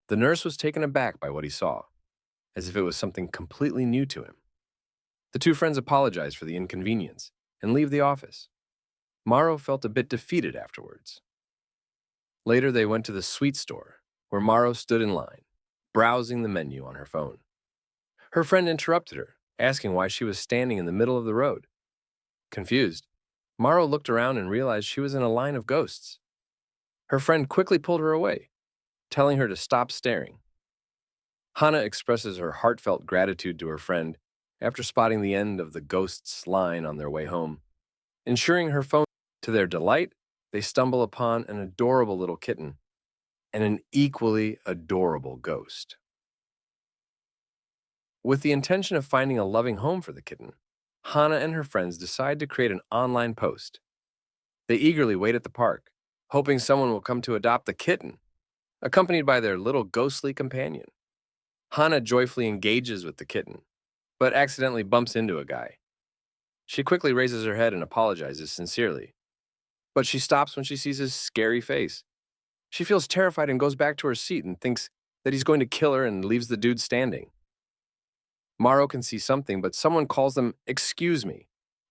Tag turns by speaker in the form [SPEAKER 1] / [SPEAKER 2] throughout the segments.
[SPEAKER 1] The nurse was taken aback by what he saw, as if it was something completely new to him. The two friends apologized for the inconvenience and leave the office. Maro felt a bit defeated afterwards. Later, they went to the sweet store, where Maro stood in line, browsing the menu on her phone. Her friend interrupted her, asking why she was standing in the middle of the road. Confused, Maro looked around and realized she was in a line of ghosts. Her friend quickly pulled her away, telling her to stop staring. Hana expresses her heartfelt gratitude to her friend after spotting the end of the ghost's line on their way home. Ensuring her phone, to their delight, they stumble upon an adorable little kitten and an equally adorable ghost. With the intention of finding a loving home for the kitten, Hana and her friends decide to create an online post. They eagerly wait at the park, hoping someone will come to adopt the kitten, accompanied by their little ghostly companion. Hana joyfully engages with the kitten, but accidentally bumps into a guy. She quickly raises her head and apologizes sincerely, but she stops when she sees his scary face. She feels terrified and goes back to her seat and thinks that he's going to kill her and leaves the dude standing. Maro can see something, but someone calls them, "Excuse me,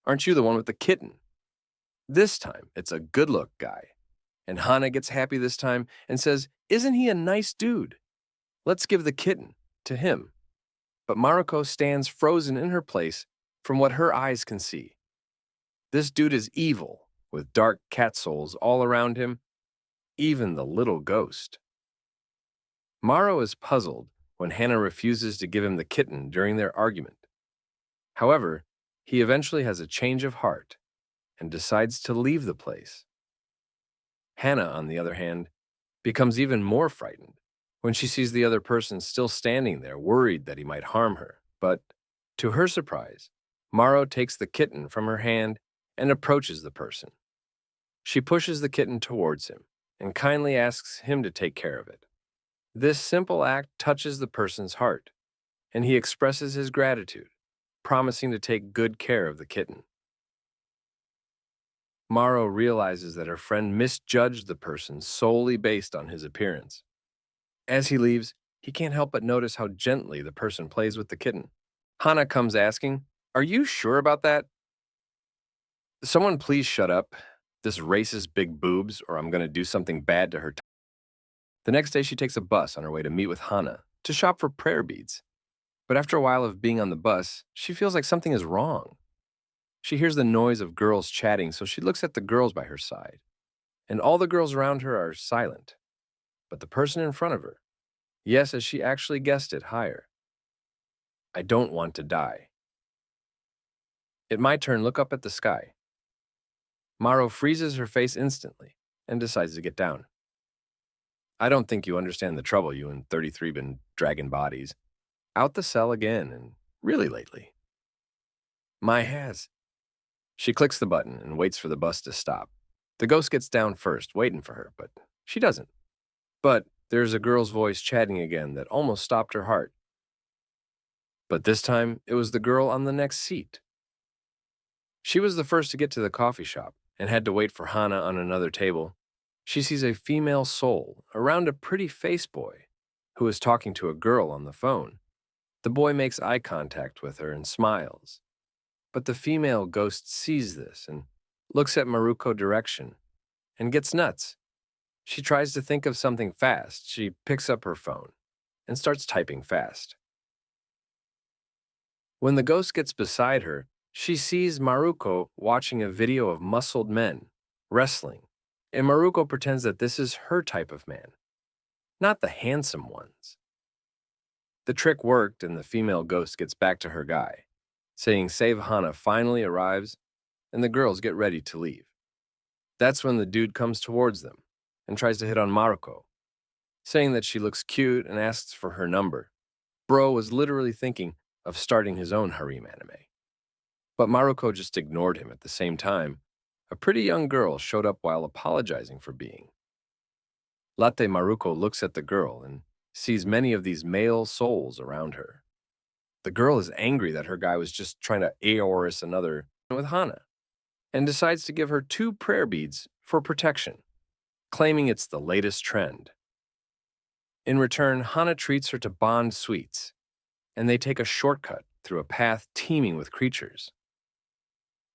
[SPEAKER 1] aren't you the one with the kitten?" This time, it's a good-look guy, and Hana gets happy this time and says, "Isn't he a nice dude? Let's give the kitten to him." But Mariko stands frozen in her place from what her eyes can see. This dude is evil, with dark cat souls all around him, even the little ghost. Maro is puzzled when Hannah refuses to give him the kitten during their argument. However, he eventually has a change of heart and decides to leave the place. Hannah, on the other hand, becomes even more frightened when she sees the other person still standing there, worried that he might harm her. But, to her surprise, Maro takes the kitten from her hand and approaches the person. She pushes the kitten towards him and kindly asks him to take care of it. This simple act touches the person's heart, and he expresses his gratitude, promising to take good care of the kitten. Maro realizes that her friend misjudged the person solely based on his appearance. As he leaves, he can't help but notice how gently the person plays with the kitten. Hana comes asking, "Are you sure about that?" "Someone please shut up. This racist big boobs, or I'm going to do something bad to her." The next day, she takes a bus on her way to meet with Hana to shop for prayer beads. But after a while of being on the bus, she feels like something is wrong. She hears the noise of girls chatting, so she looks at the girls by her side. And all the girls around her are silent. But the person in front of her, yes, as she actually guessed it, higher. "I don't want to die." At my turn, look up at the sky. Maro freezes her face instantly and decides to get down. "I don't think you understand the trouble you and 33 been dragging bodies. Out the cell again, and really lately." "My has." She clicks the button and waits for the bus to stop. The ghost gets down first, waiting for her, but she doesn't. But there's a girl's voice chatting again that almost stopped her heart. But this time, it was the girl on the next seat. She was the first to get to the coffee shop and had to wait for Hana on another table. She sees a female soul around a pretty face boy who is talking to a girl on the phone. The boy makes eye contact with her and smiles. But the female ghost sees this and looks at Maruko direction and gets nuts. She tries to think of something fast. She picks up her phone and starts typing fast. When the ghost gets beside her, she sees Maruko watching a video of muscled men wrestling, and Maruko pretends that this is her type of man, not the handsome ones. The trick worked, and the female ghost gets back to her guy, saying Save Hana finally arrives, and the girls get ready to leave. That's when the dude comes towards them and tries to hit on Maruko, saying that she looks cute and asks for her number. Bro was literally thinking of starting his own harem anime. But Maruko just ignored him at the same time. A pretty young girl showed up while apologizing for being. Latte Maruko looks at the girl and sees many of these male souls around her. The girl is angry that her guy was just trying to Aorus another with Hana, and decides to give her 2 prayer beads for protection, claiming it's the latest trend. In return, Hana treats her to Bond sweets, and they take a shortcut through a path teeming with creatures.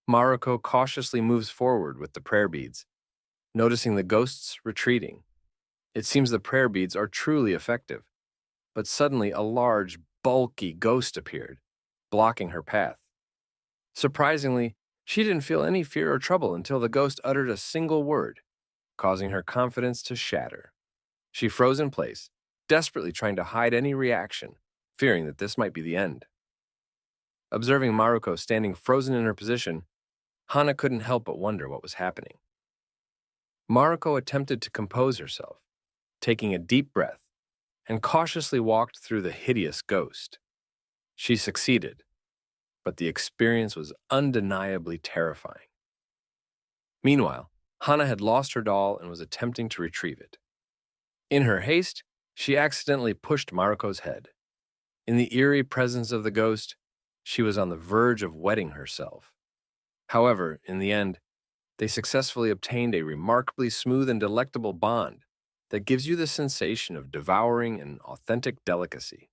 [SPEAKER 1] Maruko cautiously moves forward with the prayer beads, noticing the ghosts retreating. It seems the prayer beads are truly effective, but suddenly a large, bulky ghost appeared, blocking her path. Surprisingly, she didn't feel any fear or trouble until the ghost uttered a single word, causing her confidence to shatter. She froze in place, desperately trying to hide any reaction, fearing that this might be the end. Observing Maruko standing frozen in her position, Hana couldn't help but wonder what was happening. Maruko attempted to compose herself, taking a deep breath, and cautiously walked through the hideous ghost. She succeeded, but the experience was undeniably terrifying. Meanwhile, Hana had lost her doll and was attempting to retrieve it. In her haste, she accidentally pushed Maruko's head. In the eerie presence of the ghost, she was on the verge of wetting herself. However, in the end, they successfully obtained a remarkably smooth and delectable bond that gives you the sensation of devouring an authentic delicacy.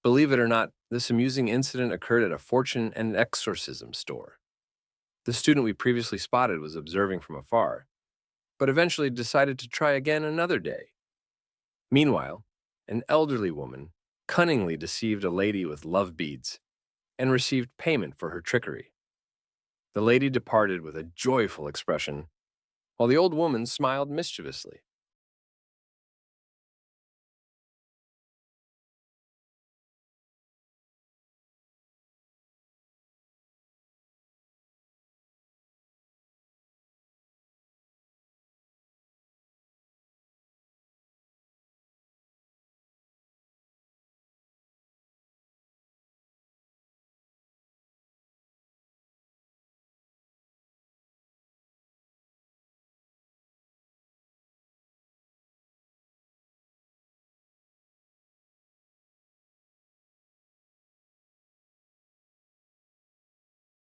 [SPEAKER 1] Believe it or not, this amusing incident occurred at a fortune and exorcism store. The student we previously spotted was observing from afar, but eventually decided to try again another day. Meanwhile, an elderly woman cunningly deceived a lady with love beads and received payment for her trickery. The lady departed with a joyful expression, while the old woman smiled mischievously.